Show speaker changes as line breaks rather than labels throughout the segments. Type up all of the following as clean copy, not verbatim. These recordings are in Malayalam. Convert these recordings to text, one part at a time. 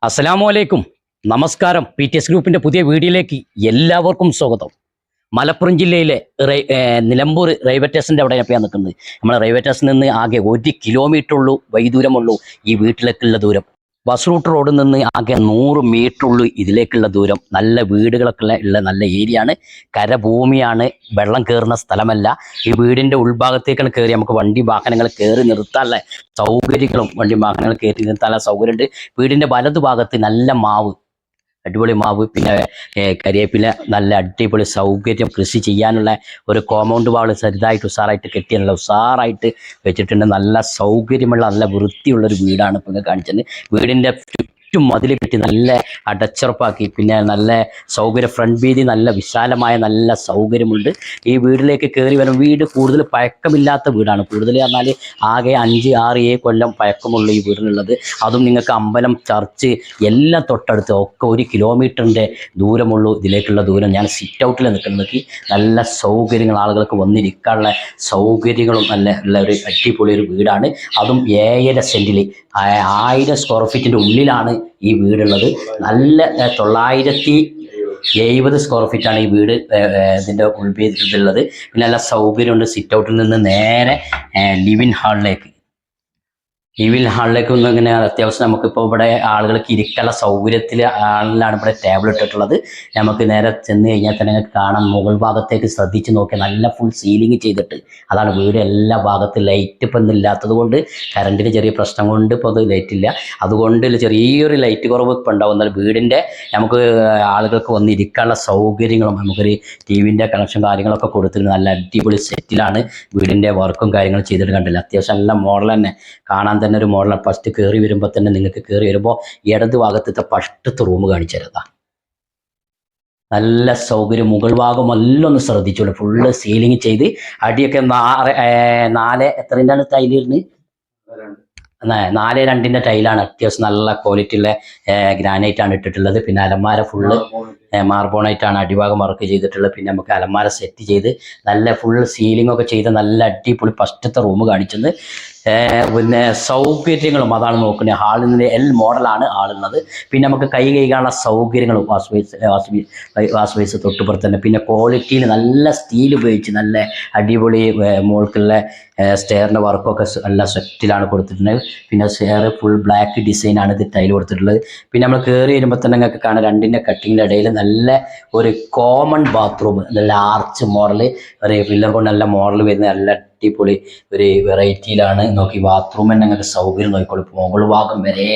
അസ്സലാമു നമസ്കാരം. PTS ഗ്രൂപ്പിന്റെ പുതിയ വീഡിയോയിലേക്ക് എല്ലാവർക്കും സ്വാഗതം. മലപ്പുറം ജില്ലയിലെ നിലമ്പൂർ റെയിൽവേ സ്റ്റേഷൻ്റെ അവിടെ ഞാൻ നിൽക്കുന്നത്. നമ്മളെ റെയിൽവേ സ്റ്റേഷനിൽ നിന്ന് ആകെ 1 കിലോമീറ്റർ ഉള്ളൂ വൈദൂരമുള്ളൂ ഈ വീട്ടിലേക്കുള്ള ദൂരം. ബസ് റൂട്ട് റോഡിൽ നിന്ന് ആകെ 100 മീറ്റർ ഉള്ളൂ ഇതിലേക്കുള്ള ദൂരം. നല്ല വീടുകളൊക്കെ ഉള്ള നല്ല ഏരിയയാണ്, കരഭൂമിയാണ്, വെള്ളം കയറുന്ന സ്ഥലമല്ല. ഈ വീടിൻ്റെ ഉൾഭാഗത്തേക്കാണ് കയറി നമുക്ക് വണ്ടി വാഹനങ്ങൾ കയറി നിർത്താനുള്ള സൗകര്യങ്ങളും വണ്ടി വാഹനങ്ങൾ കയറ്റി നിർത്താനുള്ള സൗകര്യമുണ്ട്. വീടിൻ്റെ വലതുഭാഗത്ത് നല്ല മാവ്, അടിപൊളി മാവ്, പിന്നെ കരിവേപ്പില, നല്ല അടിപൊളി സൗകര്യം, കൃഷി ചെയ്യാനുള്ള ഒരു കോമ്പൗണ്ട് വാൾ ചെറുതായിട്ട് ഉഷാറായിട്ട് കെട്ടിയുള്ള ഉഷാറായിട്ട് വെച്ചിട്ടുണ്ട്. നല്ല സൗകര്യമുള്ള നല്ല വൃത്തിയുള്ളൊരു വീടാണ് ഇപ്പോൾ നിങ്ങൾ കാണിച്ചത്. വീടിൻ്റെ ചുറ്റും മതിൽ കെട്ടി നല്ല അടച്ചുറപ്പാക്കി, പിന്നെ നല്ല സൗകര്യം, ഫ്രണ്ട് വീതി നല്ല വിശാലമായ നല്ല സൗകര്യമുണ്ട്. ഈ വീട്ടിലേക്ക് കയറി വരും. വീട് കൂടുതൽ പഴക്കമില്ലാത്ത വീടാണ്. കൂടുതൽ പറഞ്ഞാൽ ആകെ 5, 6, 7 കൊല്ലം പഴക്കമുള്ള ഈ വീടിനുള്ളത്. അതും നിങ്ങൾക്ക് അമ്പലം, ചർച്ച് എല്ലാം തൊട്ടടുത്ത്, ഒക്കെ 1 കിലോമീറ്ററിൻ്റെ ദൂരമുള്ളൂ ഇതിലേക്കുള്ള ദൂരം. ഞാൻ സിറ്റ് ഔട്ടിൽ നിൽക്കുന്നത്. നല്ല സൗകര്യങ്ങൾ, ആളുകൾക്ക് വന്നിരിക്കാനുള്ള സൗകര്യങ്ങളും നല്ല ഉള്ള ഒരു അടിപൊളി ഒരു വീടാണ്. അതും 7.5 സെൻറ്റിൽ 1000 സ്ക്വയർ ഫീറ്റിൻ്റെ ഉള്ളിലാണ് ഈ വീടുള്ളത്. നല്ല 970 സ്ക്വയർ ഫീറ്റാണ് ഈ വീട് ഇതിൻ്റെ ഉൾഭേദത്തിലുള്ളത്. പിന്നെ നല്ല സൗകര്യമുണ്ട്. സിറ്റ് ഔട്ടിൽ നിന്ന് നേരെ ലിവിങ് ഹാളിലേക്ക് ഒന്ന് ഇങ്ങനെ അത്യാവശ്യം നമുക്കിപ്പോൾ ഇവിടെ ആളുകൾക്ക് ഇരിക്കാനുള്ള സൗകര്യത്തിൽ ആളിലാണ് ഇവിടെ ടേബിൾ ഇട്ടിട്ടുള്ളത്. നമുക്ക് നേരെ ചെന്ന് കഴിഞ്ഞാൽ തന്നെ കാണാം, മുകൾ ഭാഗത്തേക്ക് ശ്രദ്ധിച്ച് നോക്കിയാൽ നല്ല ഫുൾ സീലിംഗ് ചെയ്തിട്ട്, അതാണ് വീട് എല്ലാ ഭാഗത്തും. ലൈറ്റ് ഇപ്പം ഇല്ലാത്തത് കൊണ്ട്, കറണ്ടിന് ചെറിയ പ്രശ്നം കൊണ്ട് ഇപ്പോൾ അത് ലൈറ്റ് ഇല്ല, അതുകൊണ്ട് ചെറിയൊരു ലൈറ്റ് കുറവ് ഇപ്പം ഉണ്ടാവും. എന്നാൽ വീടിൻ്റെ നമുക്ക് ആളുകൾക്ക് വന്നിരിക്കാനുള്ള സൗകര്യങ്ങളും, നമുക്കൊരു ടിവിൻ്റെ കണക്ഷൻ കാര്യങ്ങളൊക്കെ കൊടുത്തിട്ട് നല്ല അടിപൊളി സെറ്റിലാണ് വീടിൻ്റെ വർക്കും കാര്യങ്ങളും ചെയ്തിട്ട് കണ്ടില്ല. അത്യാവശ്യം നല്ല മോഡൽ തന്നെ, കാണാൻ തന്നെ ഒരു മോഡലാണ്. ഫസ്റ്റ് കയറി വരുമ്പോൾ തന്നെ നിങ്ങൾക്ക് കയറി വരുമ്പോൾ ഇടത് ഭാഗത്തെ ഫസ്റ്റത്തെ റൂം കാണിച്ചു തരുന്നതാ. നല്ല സൗകര്യം. മുകൾ ഭാഗം എല്ലാം ഒന്ന് ശ്രദ്ധിച്ചോളൂ, ഫുള്ള് സീലിംഗ് ചെയ്ത് അടിയൊക്കെ 4 എത്രൻ്റെ ടൈലിരുന്ന് 4.2 ടൈലാണ്. അത്യാവശ്യം നല്ല ക്വാളിറ്റി ഉള്ള ഗ്രാനൈറ്റ് ആണ് ഇട്ടിട്ടുള്ളത്. പിന്നെ അലമാര ഫുള്ള് മാർബോണൈറ്റാണ് അടിഭാഗം വർക്ക് ചെയ്തിട്ടുള്ളത്. പിന്നെ നമുക്ക് അലമാര സെറ്റ് ചെയ്ത് നല്ല ഫുൾ സീലിംഗ് ഒക്കെ ചെയ്ത് നല്ല അടിപൊളി ഫസ്റ്റത്തെ റൂം കാണിച്ചത്. പിന്നെ സൗകര്യങ്ങളും അതാണ് നോക്കുന്നത്. ഹാളിൽ നിന്ന് മോഡലാണ് ആളുള്ളത്. പിന്നെ നമുക്ക് കൈ കഴുകാനുള്ള സൗകര്യങ്ങളും, വാഷ് ബേസ് തൊട്ടുപുറത്ത് തന്നെ. പിന്നെ ക്വാളിറ്റിയിൽ നല്ല സ്റ്റീൽ ഉപയോഗിച്ച് നല്ല അടിപൊളി മോൾക്കുള്ള സ്റ്റെയറിൻ്റെ വർക്കൊക്കെ നല്ല സെറ്റിലാണ് കൊടുത്തിട്ടുള്ളത്. പിന്നെ സ്റ്റെയർ ഫുൾ ബ്ലാക്ക് ഡിസൈനാണ് ഇത് ടൈൽ കൊടുത്തിട്ടുള്ളത്. പിന്നെ നമ്മൾ കയറി വരുമ്പോൾ തന്നെ നിങ്ങൾക്ക് കാണാം, രണ്ടിൻ്റെ കട്ടിങ്ങിൻ്റെ ഇടയിൽ നല്ല ഒരു കോമൺ ബാത്റൂം, നല്ല ആർച്ച് മോഡൽ, ഒരു പില്ലർ കൊണ്ട് നല്ല മോഡൽ വരുന്ന നല്ല അടിപൊളി ഒരു വെറൈറ്റിയിലാണ്. നോക്കി ബാത്റൂം തന്നെ നിങ്ങൾക്ക് സൗകര്യം നോക്കിക്കോളൂ. മുകൾ ഭാഗം വരെ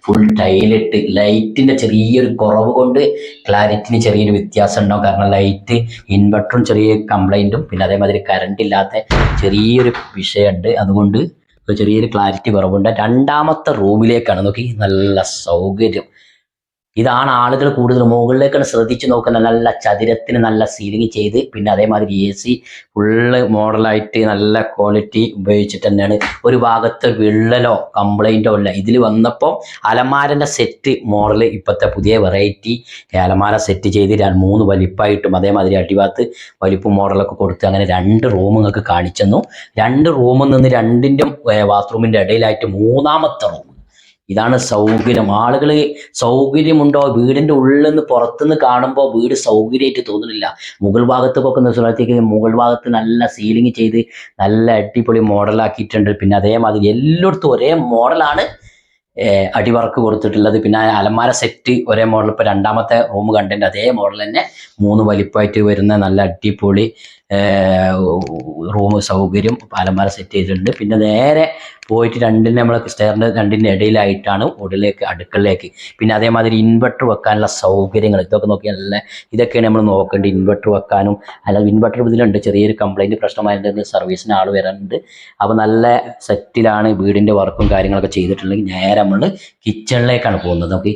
ഫുൾ ടൈലിട്ട്, ലൈറ്റിൻ്റെ ചെറിയൊരു കുറവ് കൊണ്ട് ക്ലാരിറ്റിന് ചെറിയൊരു വ്യത്യാസം ഉണ്ടാവും. കാരണം ലൈറ്റ് ഇൻവെർട്ടറും ചെറിയ കംപ്ലൈൻറ്റും, പിന്നെ അതേമാതിരി കറണ്ട് ഇല്ലാത്ത ചെറിയൊരു വിഷയമുണ്ട്. അതുകൊണ്ട് ചെറിയൊരു ക്ലാരിറ്റി കുറവുണ്ട്. രണ്ടാമത്തെ റൂമിലേക്കാണ് നോക്കി, നല്ല സൗകര്യം. ഇതാണ് ആളുകൾ കൂടുതൽ മുകളിലേക്കാണ് ശ്രദ്ധിച്ച് നോക്കുന്ന. നല്ല ചതുരത്തിന് നല്ല സീലിംഗ് ചെയ്ത്, പിന്നെ അതേമാതിരി AC ഫുള്ള് മോഡലായിട്ട് നല്ല ക്വാളിറ്റി ഉപയോഗിച്ചിട്ട് തന്നെയാണ്. ഒരു ഭാഗത്ത് വിള്ളലോ കംപ്ലൈൻറ്റോ ഇല്ല. ഇതിൽ വന്നപ്പോൾ അലമാരൻ്റെ സെറ്റ് മോഡൽ, ഇപ്പോഴത്തെ പുതിയ വെറൈറ്റി അലമാര സെറ്റ് ചെയ്ത് 3 വലിപ്പമായിട്ടും, അതേമാതിരി അടിഭാഗത്ത് വലിപ്പം മോഡലൊക്കെ കൊടുത്ത് അങ്ങനെ 2 റൂം നിങ്ങൾക്ക് കാണിച്ചെന്നു. 2 റൂമിൽ നിന്ന് 2ൻ്റെ ബാത്റൂമിൻ്റെ ഇടയിലായിട്ട് 3ാമത്തെ റൂം. ഇതാണ് സൗകര്യം. ആളുകൾ സൗകര്യമുണ്ടോ, വീടിൻ്റെ ഉള്ളിൽ നിന്ന് പുറത്തുനിന്ന് കാണുമ്പോൾ വീട് സൗകര്യമായിട്ട് തോന്നുന്നില്ല. മുകൾ ഭാഗത്ത് പൊക്കുന്ന സ്ഥലത്തേക്ക് മുകൾ ഭാഗത്ത് നല്ല സീലിംഗ് ചെയ്ത് നല്ല അടിപൊളി മോഡലാക്കിയിട്ടുണ്ട്. പിന്നെ അതേമാതിരി എല്ലായിടത്തും ഒരേ മോഡലാണ് അടിവർക്ക് കൊടുത്തിട്ടുള്ളത്. പിന്നെ അലമാര സെറ്റ് ഒരേ മോഡൽ. ഇപ്പോൾ 2ാമത്തെ റൂം കണ്ടിട്ട് അതേ മോഡൽ തന്നെ 3 വലിപ്പമായിട്ട് വരുന്ന നല്ല അടിപൊളി റൂം സൗകര്യം അലമാര സെറ്റ് ചെയ്തിട്ടുണ്ട്. പിന്നെ നേരെ പോയിട്ട് നമ്മൾ സ്റ്റെയറിൻ്റെ 2ൻ്റെ ഇടയിലായിട്ടാണ് ഉള്ളിലേക്ക് അടുക്കളയിലേക്ക്. പിന്നെ അതേമാതിരി ഇൻവെർട്ടർ വെക്കാനുള്ള സൗകര്യങ്ങൾ ഇതൊക്കെ നോക്കിയാൽ നല്ല, ഇതൊക്കെയാണ് നമ്മൾ നോക്കേണ്ടത്. ഇൻവെർട്ടർ വെക്കാനും, അല്ലാതെ ഇൻവെർട്ടർ ഇതിലുണ്ട്, ചെറിയൊരു കംപ്ലൈൻറ്റ് പ്രശ്നമായിട്ട് സർവീസിന് ആൾ വരാനുണ്ട്. അപ്പോൾ നല്ല സെറ്റിലാണ് വീടിൻ്റെ വർക്കും കാര്യങ്ങളൊക്കെ ചെയ്തിട്ടുണ്ടെങ്കിൽ നേരെ നമ്മൾ കിച്ചണിലേക്കാണ് പോകുന്നത്. നോക്കി,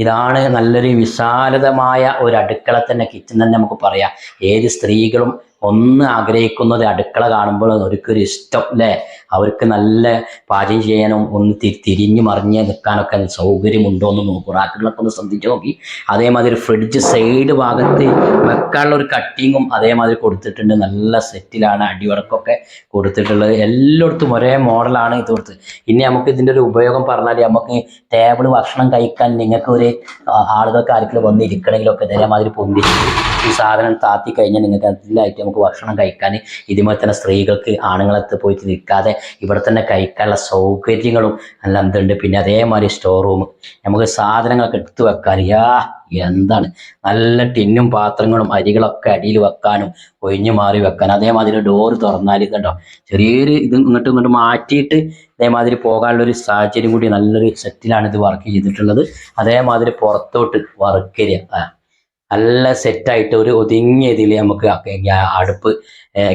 ഇതാണ് നല്ലൊരു വിശാലതമായ ഒരു അടുക്കള തന്നെ, കിച്ചൺ തന്നെ നമുക്ക് പറയാം. ഏത് സ്ത്രീകളും ഒന്ന് ആഗ്രഹിക്കുന്നത് അടുക്കള കാണുമ്പോൾ അവർക്കൊരു ഇഷ്ടം അല്ലേ, അവർക്ക് നല്ല പാചകം ചെയ്യാനും ഒന്ന് തിരിഞ്ഞു മറിഞ്ഞ് നിൽക്കാനൊക്കെ സൗകര്യമുണ്ടോ എന്ന് നോക്കും. റാക്കുകളൊക്കെ ഒന്ന് ശ്രദ്ധിച്ച് നോക്കി. അതേമാതിരി ഫ്രിഡ്ജ് സൈഡ് ഭാഗത്ത് വെക്കാനുള്ള ഒരു കട്ടിങ്ങും അതേമാതിരി കൊടുത്തിട്ടുണ്ട്. നല്ല സെറ്റിലാണ് അടിവടക്കൊക്കെ കൊടുത്തിട്ടുള്ളത്. എല്ലായിടത്തും ഒരേ മോഡലാണ് ഇത് കൊടുത്ത്. ഇനി നമുക്ക് ഇതിൻ്റെ ഒരു ഉപയോഗം പറഞ്ഞാൽ, നമുക്ക് ടേബിൾ ഭക്ഷണം കഴിക്കാൻ നിങ്ങൾക്ക് ഒരു ആളുകൾക്ക് ആർക്കെങ്കിലും വന്നിരിക്കണമെങ്കിലൊക്കെ ഇതേമാതിരി പൊന്തിച്ച് ഈ സാധനം താത്തി കഴിഞ്ഞാൽ നിങ്ങൾക്ക് അതിലായിട്ട് നമുക്ക് ഭക്ഷണം കഴിക്കാൻ ഇതുപോലെ തന്നെ സ്ത്രീകൾക്ക് ആണുങ്ങളത്ത് പോയിട്ട് നിൽക്കാതെ ഇവിടെ തന്നെ കഴിക്കാനുള്ള സൗകര്യങ്ങളും എല്ലാം എന്തുണ്ട്. പിന്നെ അതേമാതിരി സ്റ്റോർ റൂം, നമുക്ക് സാധനങ്ങളൊക്കെ എടുത്തു വെക്കാൻ എന്താണ്, നല്ല ടിന്നും പാത്രങ്ങളും അരികളൊക്കെ അടിയിൽ വെക്കാനും ഒഴിഞ്ഞു മാറി വെക്കാൻ. അതേമാതിരി ഡോറ് തുറന്നാൽ ഇതുണ്ടോ, ചെറിയൊരു ഇത് ഇങ്ങോട്ട് മാറ്റിയിട്ട് അതേമാതിരി പോകാനുള്ള ഒരു സാഹചര്യം കൂടി നല്ലൊരു സെറ്റിലാണ് ഇത് വർക്ക് ചെയ്തിട്ടുള്ളത്. അതേമാതിരി പുറത്തോട്ട് വർക്ക് ഏരിയ നല്ല സെറ്റായിട്ട് ഒരു ഒതുങ്ങിയ ഇതിൽ നമുക്ക് അടുപ്പ്,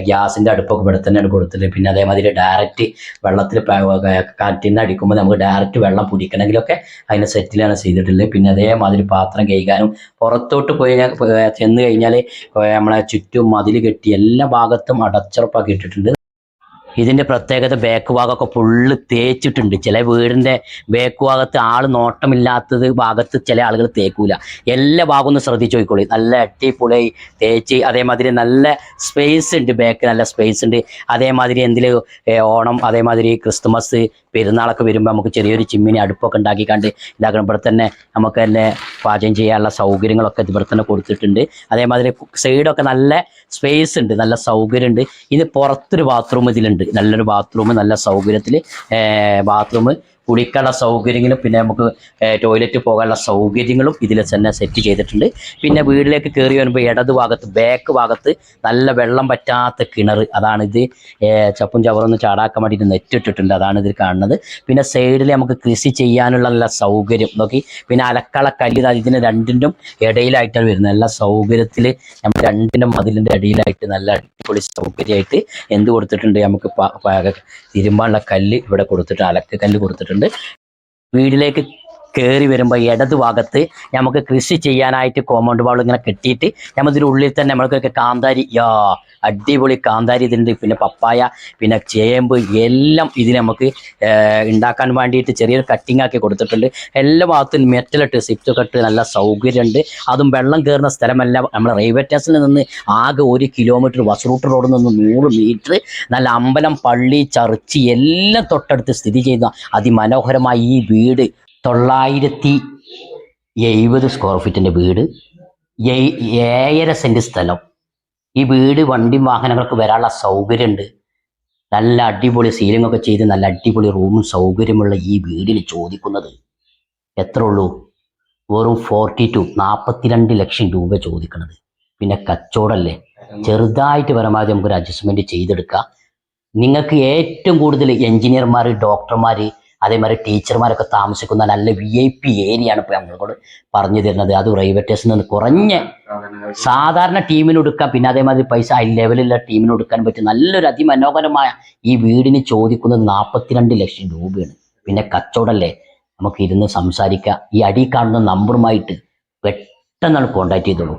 ഗ്യാസിൻ്റെ അടുപ്പൊക്കെ ഇവിടെ തന്നെയാണ് കൊടുത്തിട്ട്. പിന്നെ അതേമാതിരി ഡയറക്റ്റ് വെള്ളത്തിൽ കാറ്റിൽ നിന്ന് അടിക്കുമ്പോൾ നമുക്ക് ഡയറക്റ്റ് വെള്ളം പിടിക്കണമെങ്കിലൊക്കെ അതിൻ്റെ സെറ്റിലാണ് ചെയ്തിട്ടുള്ളത്. പിന്നെ അതേമാതിരി പാത്രം കഴുകാനും പുറത്തോട്ട് പോയി ചെന്ന് കഴിഞ്ഞാൽ നമ്മളെ ചുറ്റും മതിൽ കെട്ടി എല്ലാ ഭാഗത്തും അടച്ചുറപ്പാക്കി ഇട്ടിട്ടുണ്ട്. ഇതിൻ്റെ പ്രത്യേകത ബാക്ക് ഭാഗമൊക്കെ ഫുള്ള് തേച്ചിട്ടുണ്ട്. ചില വീടിൻ്റെ ബാക്ക് ഭാഗത്ത് ആൾ നോട്ടമില്ലാത്തത് ഭാഗത്ത് ചില ആളുകൾ തേക്കൂല. എല്ലാ ഭാഗവും ഒന്ന് ശ്രദ്ധിച്ച് നോക്കിക്കോളി. നല്ല അടിപൊളി തേച്ച്, അതേമാതിരി നല്ല സ്പേസ് ഉണ്ട്, ബാക്ക് നല്ല സ്പേസ് ഉണ്ട്. അതേമാതിരി എന്തെങ്കിലും ഓണം, അതേമാതിരി ക്രിസ്തുമസ്, പെരുന്നാളൊക്കെ വരുമ്പോൾ നമുക്ക് ചെറിയൊരു ചിമ്മിനി അടുപ്പൊക്കെ ഉണ്ടാക്കിക്കാണ്ട് ഇതാക്കണം. ഇവിടെ തന്നെ നമുക്ക് തന്നെ പാചകം ചെയ്യാനുള്ള സൗകര്യങ്ങളൊക്കെ ഇവിടെ തന്നെ കൊടുത്തിട്ടുണ്ട്. അതേമാതിരി സൈഡൊക്കെ നല്ല സ്പേസ് ഉണ്ട്, നല്ല സൗകര്യമുണ്ട്. ഇത് പുറത്തൊരു ബാത്റൂം ഇതിലുണ്ട്, നല്ലൊരു ബാത്റൂം, നല്ല സൗകര്യത്തിൽ ബാത്റൂം, കുടിക്കാനുള്ള സൗകര്യങ്ങളും പിന്നെ നമുക്ക് ടോയ്ലറ്റ് പോകാനുള്ള സൗകര്യങ്ങളും ഇതിൽ തന്നെ സെറ്റ് ചെയ്തിട്ടുണ്ട്. പിന്നെ വീട്ടിലേക്ക് കയറി വരുമ്പോൾ ഇടത് ഭാഗത്ത് ബാക്ക് ഭാഗത്ത് നല്ല വെള്ളം പറ്റാത്ത കിണർ, അതാണിത്. ചപ്പും ചവറൊന്നും ചാടാക്കാൻ വേണ്ടിയിട്ട് നെറ്റിട്ടിട്ടുണ്ട്, അതാണ് ഇതിൽ കാണുന്നത്. പിന്നെ സൈഡിൽ നമുക്ക് കൃഷി ചെയ്യാനുള്ള നല്ല സൗകര്യം നോക്കി. പിന്നെ അലക്കള കല്ല് ഇതിന് രണ്ടിനും ഇടയിലായിട്ടാണ് വരുന്നത്. നല്ല സൗകര്യത്തിൽ നമ്മൾ രണ്ടിനും മതിലിൻ്റെ ഇടയിലായിട്ട് നല്ല അടിപൊളി സൗകര്യമായിട്ട് എന്ത് കൊടുത്തിട്ടുണ്ട്, നമുക്ക് തിരുമ്പാനുള്ള കല്ല് ഇവിടെ കൊടുത്തിട്ട്, അലക്ക് കല്ല് കൊടുത്തിട്ടുണ്ട്. വീട്ടിലേക്ക് കയറി വരുമ്പോൾ ഇടത് ഭാഗത്ത് നമുക്ക് കൃഷി ചെയ്യാനായിട്ട് കോമ്പൗണ്ട് വാൾ ഇങ്ങനെ കെട്ടിയിട്ട് ഇതിൻ്റെ ഉള്ളിൽ തന്നെ നമ്മൾക്ക് കാന്താരി, അടിപൊളി കാന്താരി ഇതിൻ്റെ, പിന്നെ പപ്പായ, പിന്നെ ചേമ്പ് എല്ലാം ഇതിൽ നമുക്ക് ഉണ്ടാക്കാൻ വേണ്ടിയിട്ട് ചെറിയൊരു കട്ടിങ് ആക്കി കൊടുത്തിട്ടുണ്ട്. എല്ലാ ഭാഗത്തും മെറ്റലിട്ട് സിപ്റ്റൊക്കെ ഇട്ട് നല്ല സൗകര്യമുണ്ട്. അതും വെള്ളം കയറുന്ന സ്ഥലമല്ല. നമ്മൾ റെയിൽവേ സ്റ്റേഷനിൽ നിന്ന് ആകെ 1 കിലോമീറ്റർ, ബസ് റൂട്ട് റോഡിൽ നിന്ന് 100 മീറ്റർ, നല്ല അമ്പലം, പള്ളി, ചർച്ച് എല്ലാം തൊട്ടടുത്ത് സ്ഥിതി ചെയ്യുന്ന അതിമനോഹരമായ ഈ വീട് 970 സ്ക്വയർ ഫീറ്റിൻ്റെ വീട്, 7.5 സെൻറ്റ് സ്ഥലം. ഈ വീട് വണ്ടി വാഹനങ്ങൾക്ക് വരാനുള്ള സൗകര്യമുണ്ട്. നല്ല അടിപൊളി സീലിംഗ് ഒക്കെ ചെയ്ത് നല്ല അടിപൊളി റൂമും സൗകര്യമുള്ള ഈ വീടിന് ചോദിക്കുന്നത് എത്ര ഉള്ളൂ? വെറും 42 ലക്ഷം രൂപ ചോദിക്കുന്നത്. പിന്നെ കച്ചവടമല്ലേ, ചെറുതായിട്ട് പരമാവധി നമുക്കൊരു അഡ്ജസ്റ്റ്മെൻറ്റ് ചെയ്തെടുക്കാം. നിങ്ങൾക്ക് ഏറ്റവും കൂടുതൽ എഞ്ചിനീയർമാർ, ഡോക്ടർമാർ, അതേമാതിരി ടീച്ചർമാരൊക്കെ താമസിക്കുന്ന നല്ല VIP ഏരിയയാണ് ഇപ്പോൾ നമ്മളോട് പറഞ്ഞു തരുന്നത്. അത് റെയിൽവേ സ്റ്റേഷനിൽ നിന്ന് കുറഞ്ഞ സാധാരണ ടീമിന് എടുക്കാം. പിന്നെ അതേമാതിരി പൈസ ഹൈ ലെവലുള്ള ടീമിന് എടുക്കാൻ പറ്റും. നല്ലൊരു അതിമനോഹരമായ ഈ വീടിന് ചോദിക്കുന്നത് 42 ലക്ഷം രൂപയാണ്. പിന്നെ കച്ചവടമല്ലേ, നമുക്ക് ഇരുന്ന് സംസാരിക്കാം. ഈ അടി കാണുന്ന നമ്പറുമായിട്ട് പെട്ടെന്നാണ് കോൺടാക്ട് ചെയ്തോളൂ.